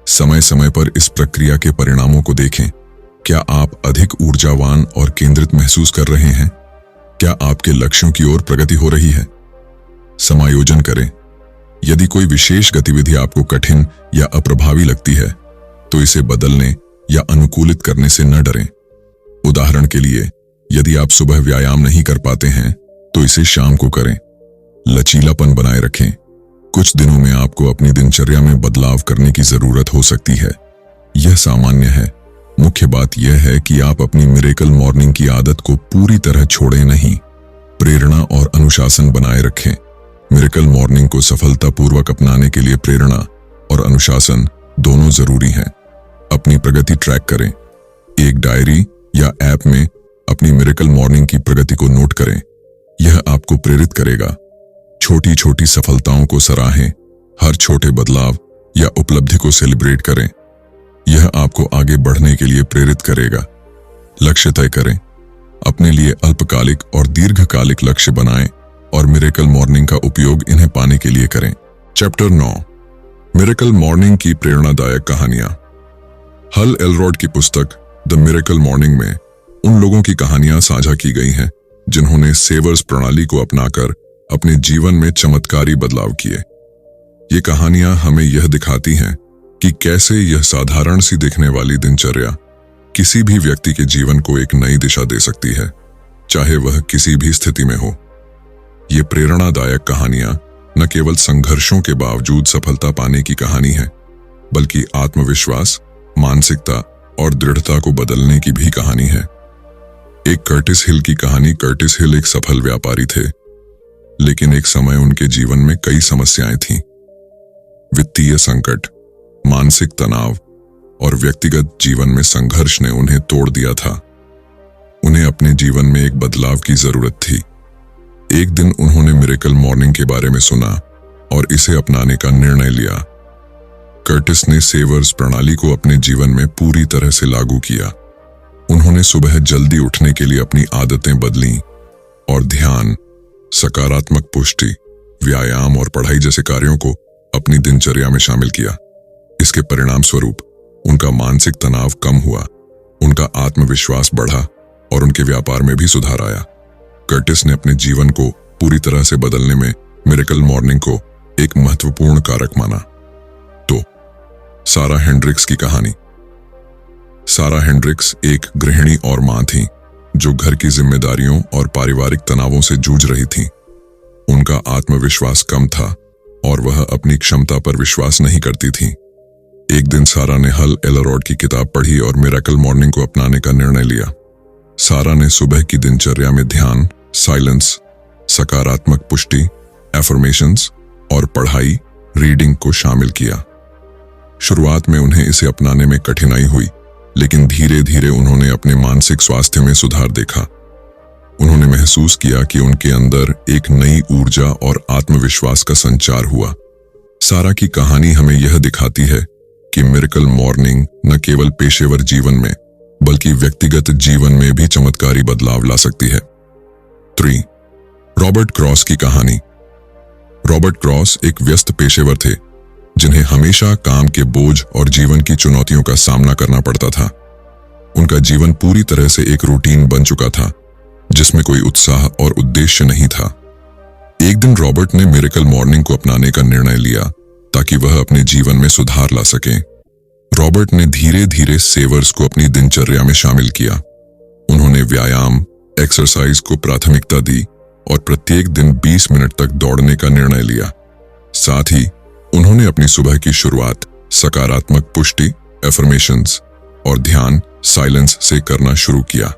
समय समय पर इस प्रक्रिया के परिणामों को देखें। क्या आप अधिक ऊर्जावान और केंद्रित महसूस कर रहे हैं? क्या आपके लक्ष्यों की ओर प्रगति हो रही है? समायोजन करें। यदि कोई विशेष गतिविधि आपको कठिन या अप्रभावी लगती है, तो इसे बदलने या अनुकूलित करने से न डरें। उदाहरण के लिए, यदि आप सुबह व्यायाम नहीं कर पाते हैं, तो इसे शाम को करें। लचीलापन बनाए रखें। कुछ दिनों में आपको अपनी दिनचर्या में बदलाव करने की जरूरत हो सकती है। यह सामान्य है। मुख्य बात यह है कि आप अपनी मिरेकल मॉर्निंग की आदत को पूरी तरह छोड़ें नहीं। प्रेरणा और अनुशासन बनाए रखें। मिरेकल मॉर्निंग को सफलतापूर्वक अपनाने के लिए प्रेरणा और अनुशासन दोनों जरूरी हैं। अपनी प्रगति ट्रैक करें। एक डायरी या ऐप में अपनी मिरेकल मॉर्निंग की प्रगति को नोट करें। यह आपको प्रेरित करेगा। छोटी छोटी सफलताओं को सराहें। हर छोटे बदलाव या उपलब्धि को सेलिब्रेट करें। यह आपको आगे बढ़ने के लिए प्रेरित करेगा। लक्ष्य तय करें। अपने लिए अल्पकालिक और दीर्घकालिक लक्ष्य बनाएं और मिरेकल मॉर्निंग का उपयोग इन्हें पाने के लिए करें। चैप्टर 9, मिरेकल मॉर्निंग की प्रेरणादायक कहानियां। हल एलरॉड की पुस्तक द मिरेकल मॉर्निंग में उन लोगों की कहानियां साझा की गई हैं जिन्होंने सेवर्स प्रणाली को अपनाकर अपने जीवन में चमत्कारी बदलाव किए। ये कहानियां हमें यह दिखाती हैं कि कैसे यह साधारण सी दिखने वाली दिनचर्या किसी भी व्यक्ति के जीवन को एक नई दिशा दे सकती है, चाहे वह किसी भी स्थिति में हो। ये प्रेरणादायक कहानियां न केवल संघर्षों के बावजूद सफलता पाने की कहानी है, बल्कि आत्मविश्वास, मानसिकता और दृढ़ता को बदलने की भी कहानी है। एक कर्टिस हिल की कहानी। कर्टिस हिल एक सफल व्यापारी थे, लेकिन एक समय उनके जीवन में कई समस्याएं थीं। वित्तीय संकट, मानसिक तनाव और व्यक्तिगत जीवन में संघर्ष ने उन्हें तोड़ दिया था। उन्हें अपने जीवन में एक बदलाव की जरूरत थी। एक दिन उन्होंने मिरेकल मॉर्निंग के बारे में सुना और इसे अपनाने का निर्णय लिया। कर्टिस ने सेवर्स प्रणाली को अपने जीवन में पूरी तरह से लागू किया। उन्होंने सुबह जल्दी उठने के लिए अपनी आदतें बदलीं और ध्यान, सकारात्मक पुष्टि, व्यायाम और पढ़ाई जैसे कार्यों को अपनी दिनचर्या में शामिल किया। इसके परिणाम स्वरूप उनका मानसिक तनाव कम हुआ, उनका आत्मविश्वास बढ़ा और उनके व्यापार में भी सुधार आया। कर्टिस ने अपने जीवन को पूरी तरह से बदलने में मिरेकल मॉर्निंग को एक महत्वपूर्ण कारक माना। तो सारा हेंड्रिक्स की कहानी। सारा हेंड्रिक्स एक गृहिणी और मां थी जो घर की जिम्मेदारियों और पारिवारिक तनावों से जूझ रही थी। उनका आत्मविश्वास कम था और वह अपनी क्षमता पर विश्वास नहीं करती थी। एक दिन सारा ने हल एलरॉड की किताब पढ़ी और मिरेकल मॉर्निंग को अपनाने का निर्णय लिया। सारा ने सुबह की दिनचर्या में ध्यान, साइलेंस, सकारात्मक पुष्टि, एफर्मेशंस और पढ़ाई, रीडिंग को शामिल किया। शुरुआत में उन्हें इसे अपनाने में कठिनाई हुई, लेकिन धीरे धीरे उन्होंने अपने मानसिक स्वास्थ्य में सुधार देखा। उन्होंने महसूस किया कि उनके अंदर एक नई ऊर्जा और आत्मविश्वास का संचार हुआ। सारा की कहानी हमें यह दिखाती है कि मिरेकल मॉर्निंग न केवल पेशेवर जीवन में बल्कि व्यक्तिगत जीवन में भी चमत्कारी बदलाव ला सकती है। 3. रॉबर्ट क्रॉस की कहानी। रॉबर्ट क्रॉस एक व्यस्त पेशेवर थे जिन्हें हमेशा काम के बोझ और जीवन की चुनौतियों का सामना करना पड़ता था। उनका जीवन पूरी तरह से एक रूटीन बन चुका था जिसमें कोई उत्साह और उद्देश्य नहीं था। एक दिन रॉबर्ट ने मिरेकल मॉर्निंग को अपनाने का निर्णय लिया ताकि वह अपने जीवन में सुधार ला सकें। रॉबर्ट ने धीरे धीरे सेवर्स को अपनी दिनचर्या में शामिल किया। उन्होंने व्यायाम, एक्सरसाइज को प्राथमिकता दी और प्रत्येक दिन 20 मिनट तक दौड़ने का निर्णय लिया। साथ ही उन्होंने अपनी सुबह की शुरुआत सकारात्मक पुष्टि, एफर्मेशंस और ध्यान, साइलेंस से करना शुरू किया।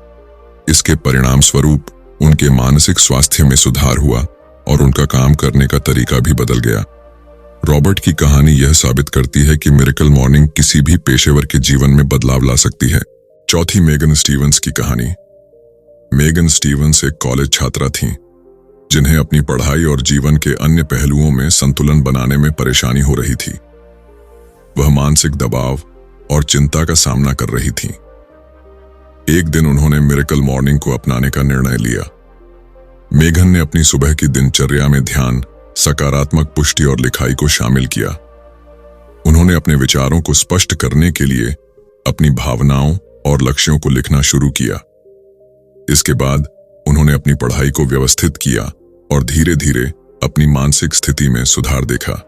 इसके परिणाम स्वरूप उनके मानसिक स्वास्थ्य में सुधार हुआ और उनका काम करने का तरीका भी बदल गया। रॉबर्ट की कहानी यह साबित करती है कि मिरेकल मॉर्निंग किसी भी पेशेवर के जीवन में बदलाव ला सकती है। 4. मेगन स्टीवंस की कहानी। मेगन स्टीवंस एक कॉलेज छात्रा थीं जिन्हें अपनी पढ़ाई और जीवन के अन्य पहलुओं में संतुलन बनाने में परेशानी हो रही थी। वह मानसिक दबाव और चिंता का सामना कर रही थीं। एक दिन उन्होंने मिरेकल मॉर्निंग को अपनाने का निर्णय लिया। मेघन ने अपनी सुबह की दिनचर्या में ध्यान, सकारात्मक पुष्टि और लिखाई को शामिल किया। उन्होंने अपने विचारों को स्पष्ट करने के लिए अपनी भावनाओं और लक्ष्यों को लिखना शुरू किया। इसके बाद उन्होंने अपनी पढ़ाई को व्यवस्थित किया और धीरे धीरे अपनी मानसिक स्थिति में सुधार देखा।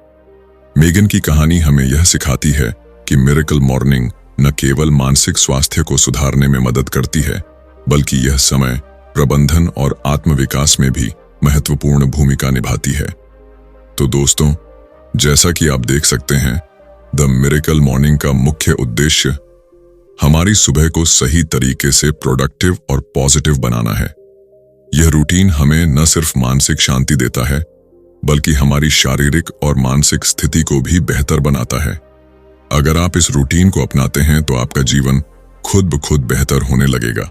मेगन की कहानी हमें यह सिखाती है कि मिरेकल मॉर्निंग न केवल मानसिक स्वास्थ्य को सुधारने में मदद करती है, बल्कि यह समय प्रबंधन और आत्मविकास में भी महत्वपूर्ण भूमिका निभाती है। तो दोस्तों, जैसा कि आप देख सकते हैं, द मिरेकल मॉर्निंग का मुख्य उद्देश्य हमारी सुबह को सही तरीके से प्रोडक्टिव और पॉजिटिव बनाना है। यह रूटीन हमें न सिर्फ मानसिक शांति देता है, बल्कि हमारी शारीरिक और मानसिक स्थिति को भी बेहतर बनाता है। अगर आप इस रूटीन को अपनाते हैं तो आपका जीवन खुद ब खुद बेहतर होने लगेगा।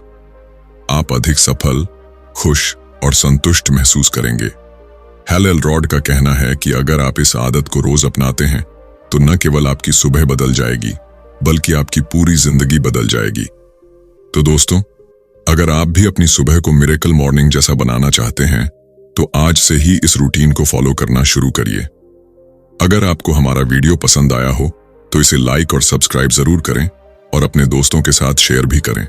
आप अधिक सफल, खुश और संतुष्ट महसूस करेंगे। हल एलरॉड का कहना है कि अगर आप इस आदत को रोज अपनाते हैं तो न केवल आपकी सुबह बदल जाएगी, बल्कि आपकी पूरी जिंदगी बदल जाएगी। तो दोस्तों, अगर आप भी अपनी सुबह को मिरेकल मॉर्निंग जैसा बनाना चाहते हैं तो आज से ही इस रूटीन को फॉलो करना शुरू करिए। अगर आपको हमारा वीडियो पसंद आया हो तो इसे लाइक और सब्सक्राइब जरूर करें और अपने दोस्तों के साथ शेयर भी करें।